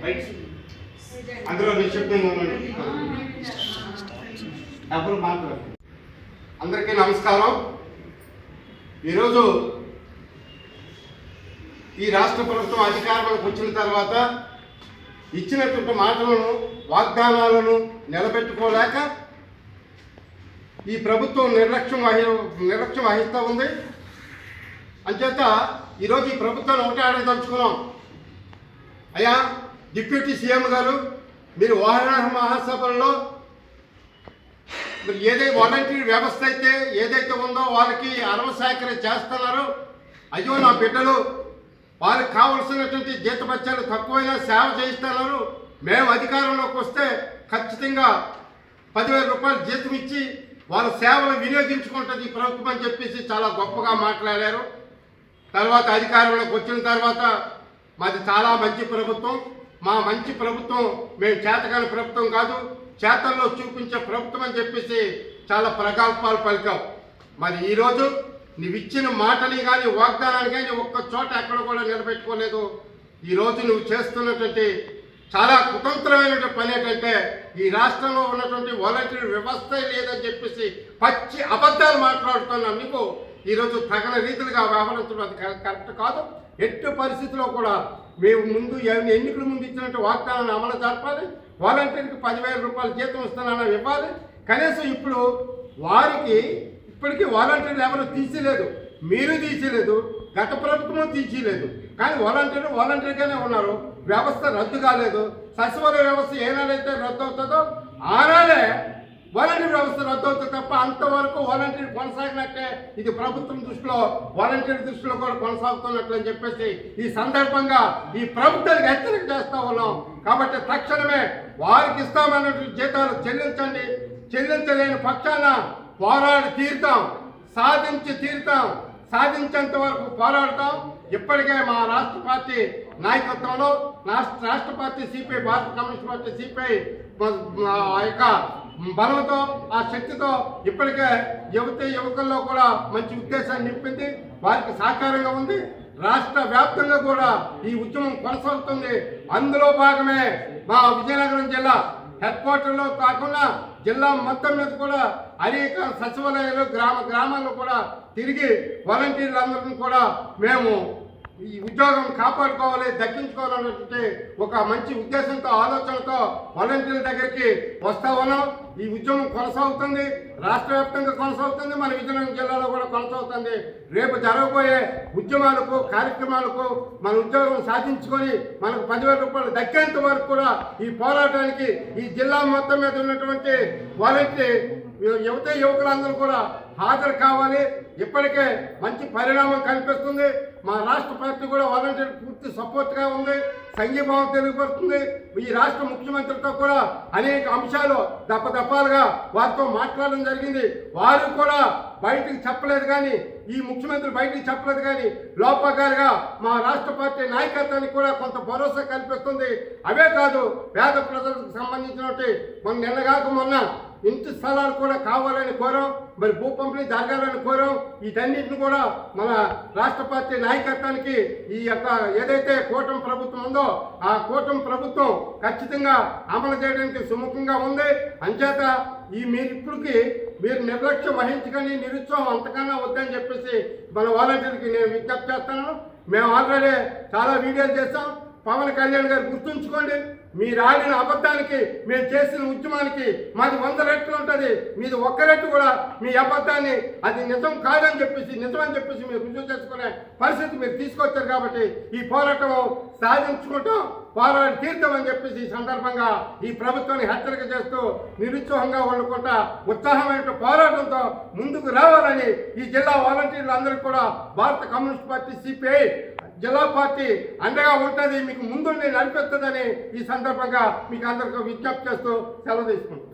Right అందులో నిశ్శబ్దంగా ఉండండి ఎవరు మాట్లాడారు. అందరికీ నమస్కారం. ఈరోజు ఈ రాష్ట్ర ప్రభుత్వం అధికారంలోకి వచ్చిన తర్వాత ఇచ్చినటువంటి మాటలను వాగ్దానాలను నిలబెట్టుకోలేక ఈ ప్రభుత్వం నిర్లక్ష్యం వహిస్తూ ఉంది. అంచేత ఈరోజు ఈ ప్రభుత్వాన్ని ఒకటే అడగదలుచుకున్నాం. అయ్యా డిప్యూటీ సీఎం గారు, మీరు వాహన మహాసభల్లో ఏదైతే వాలంటీర్ వ్యవస్థ అయితే ఏదైతే ఉందో వాళ్ళకి అరవశాఖరి చేస్తున్నారో, అయ్యో నా బిడ్డలు వాళ్ళకి కావలసినటువంటి జీతభత్యాలు తక్కువైనా సేవ చేయిస్తున్నారు, మేము అధికారంలోకి వస్తే ఖచ్చితంగా 10,000 రూపాయలు జీతం ఇచ్చి వాళ్ళ సేవలు వినియోగించుకుంటుంది ఈ ప్రభుత్వం అని చెప్పేసి చాలా గొప్పగా మాట్లాడారు. తర్వాత అధికారంలోకి వచ్చిన తర్వాత మాది చాలా మంచి ప్రభుత్వం, మా మంచి ప్రభుత్వం మేము చేతకాని ప్రభుత్వం కాదు, చేతల్లో చూపించే ప్రభుత్వం అని చెప్పేసి చాలా ప్రగల్భాలు పలికాం. మరి ఈరోజు నువ్వు ఇచ్చిన మాటని కానీ వాగ్దానాన్ని కానీ ఒక్క చోట ఎక్కడ కూడా నిలబెట్టుకోలేదు. ఈరోజు నువ్వు చేస్తున్నటువంటి చాలా కుతంత్రమైన పని ఏంటంటే ఈ రాష్ట్రంలో ఉన్నటువంటి వాలంటీర్ వ్యవస్థ లేదని చెప్పేసి పచ్చి అబద్ధాలు మాట్లాడుతున్నావు. నీకు ఈరోజు తగిన రీతిగా వ్యవహరించడం అది కరెక్ట్ కాదు. ఎట్టి పరిస్థితిలో కూడా మేము ముందు ఎన్నికల ముందు ఇచ్చినట్టు వాగ్దానాన్ని అమలు జరపాలి. వాలంటీర్కి 10,000 రూపాయలు జీతం ఇస్తానని ఇవ్వాలి. కనీసం ఇప్పుడు వారికి ఇప్పటికీ వాలంటీర్లు ఎవరు తీసేలేదు, మీరు తీసేలేదు, గత ప్రభుత్వం తీసేలేదు. కానీ వాలంటీర్గానే ఉన్నారు. వ్యవస్థ రద్దు కాలేదు. సచివాలయ వ్యవస్థ ఏనాడైతే రద్దు అవుతుందో ఆనాడే వాలంటీర్ వ్యవస్థ రద్దు అవుతుంది తప్ప అంతవరకు వాలంటీర్ కొనసాగినట్టే ఇది ప్రభుత్వం దృష్టిలో, వాలంటీర్ దృష్టిలో కూడా కొనసాగుతున్నట్లు అని చెప్పేసి ఈ సందర్భంగా ఈ ప్రభుత్వానికి హెచ్చరిక చేస్తా ఉన్నాం. కాబట్టి తక్షణమే వారికి ఇస్తామన్నటువంటి జీతాలు చెల్లించండి. చెల్లించలేని పక్షాన పోరాడి తీరుతాం, సాధించి తీరుతాం, సాధించేంత వరకు పోరాడతాం. ఇప్పటికే మా రాష్ట్ర పార్టీ నాయకత్వంలో రాష్ట్ర పార్టీ సిపిఐ, భారత కమ్యూనిస్ట్ పార్టీ సిపిఐ ఆ యొక్క బలంతో ఆ శక్తితో ఇప్పటికే యువకుల్లో కూడా మంచి ఉద్దేశాన్ని నింపింది, వారికి సహకారంగా ఉంది. రాష్ట్ర వ్యాప్తంగా కూడా ఈ ఉద్యమం కొనసాగుతుంది. అందులో భాగమే మా విజయనగరం జిల్లా హెడ్ క్వార్టర్లో కాకుండా జిల్లా మొత్తం మీద కూడా అనేక సచివాలయాలు గ్రామాల్లో కూడా తిరిగి వాలంటీర్లందరినీ కూడా మేము ఈ ఉద్యోగం కాపాడుకోవాలి, దక్కించుకోవాలన్నటువంటి ఒక మంచి ఉద్దేశంతో, ఆలోచనతో వాలంటీర్ల దగ్గరికి వస్తా ఉన్నాం. ఈ ఉద్యమం కొనసాగుతుంది, రాష్ట్ర వ్యాప్తంగా కొనసాగుతుంది, మన విజయనగరం జిల్లాలో కూడా కొనసాగుతుంది. రేపు జరగబోయే ఉద్యమాలకు, కార్యక్రమాలకు మన ఉద్యోగం సాధించుకొని మనకు 10,000 రూపాయలు దక్కేంత వరకు కూడా ఈ పోరాటానికి ఈ జిల్లా మొత్తం మీద ఉన్నటువంటి వాలంటీర్ యువకులందరూ కూడా హాజరు కావాలి. ఇప్పటికే మంచి పరిణామం కనిపిస్తుంది. మా రాష్ట్ర పార్టీ కూడా వాలంటీర్ పూర్తి సపోర్ట్గా ఉంది, సంఘీభావం తెలియపరుస్తుంది. ఈ రాష్ట్ర ముఖ్యమంత్రితో కూడా అనేక అంశాలు దఫాలుగా వారితో మాట్లాడడం జరిగింది. వారు కూడా బయటికి చెప్పలేదు, కానీ ఈ ముఖ్యమంత్రి బయటికి చెప్పలేదు, కానీ లోపగారుగా మా రాష్ట్ర పార్టీ నాయకత్వానికి కూడా కొంత భరోసా కల్పిస్తుంది. అవే కాదు, పేద ప్రజలకు సంబంధించినటువంటి మొన్న ఇంటి స్థలాలు కూడా కావాలని కోరాం, మరి భూ పంపిణీ జరగాలని కోరాం. వీటన్నింటిని కూడా మన రాష్ట్ర పార్టీ నాయకత్వానికి ఈ యొక్క ఏదైతే కూటమి ప్రభుత్వం ఉందో ఆ కూటమి ప్రభుత్వం ఖచ్చితంగా అమలు చేయడానికి సుముఖంగా ఉంది. అంచేత మీరు నిర్లక్ష్యం వహించుకొని నిరుత్సాహం అంతకన్నా వద్దని చెప్పేసి మన వాలంటీర్కి నేను విజ్ఞప్తి చేస్తున్నాను. మేము ఆల్రెడీ చాలా వీడియోలు చేస్తాం. పవన్ కళ్యాణ్ గారు గుర్తుంచుకోండి, మీరు ఆడిన అబద్ధానికి మేము చేసిన ఉద్యమానికి మాది 100 రెట్లు ఉంటుంది. మీది 1 రెట్టు కూడా మీ అబద్ధాన్ని అది నిజం కాదని చెప్పేసి, నిజమని చెప్పేసి మీరు రుజువు చేసుకునే పరిస్థితి మీరు తీసుకొచ్చారు. కాబట్టి ఈ పోరాటం సాధించుకుంటాం, పోరాడి తీర్థమని చెప్పేసి ఈ సందర్భంగా ఈ ప్రభుత్వాన్ని హెచ్చరిక చేస్తూ నిరుత్సాహంగా ఉండకుండా ఉత్సాహమైన పోరాటంతో ముందుకు రావాలని ఈ జిల్లా వాలంటీర్లు అందరికీ కూడా భారత కమ్యూనిస్ట్ పార్టీ సిపిఐ జిల్లా పార్టీ అండగా ఉంటుంది, మీకు ముందుండి నడిపిస్తుందని ఈ సందర్భంగా మీకు అందరికీ విజ్ఞప్తి చేస్తూ సెలవు తీసుకుంటాం.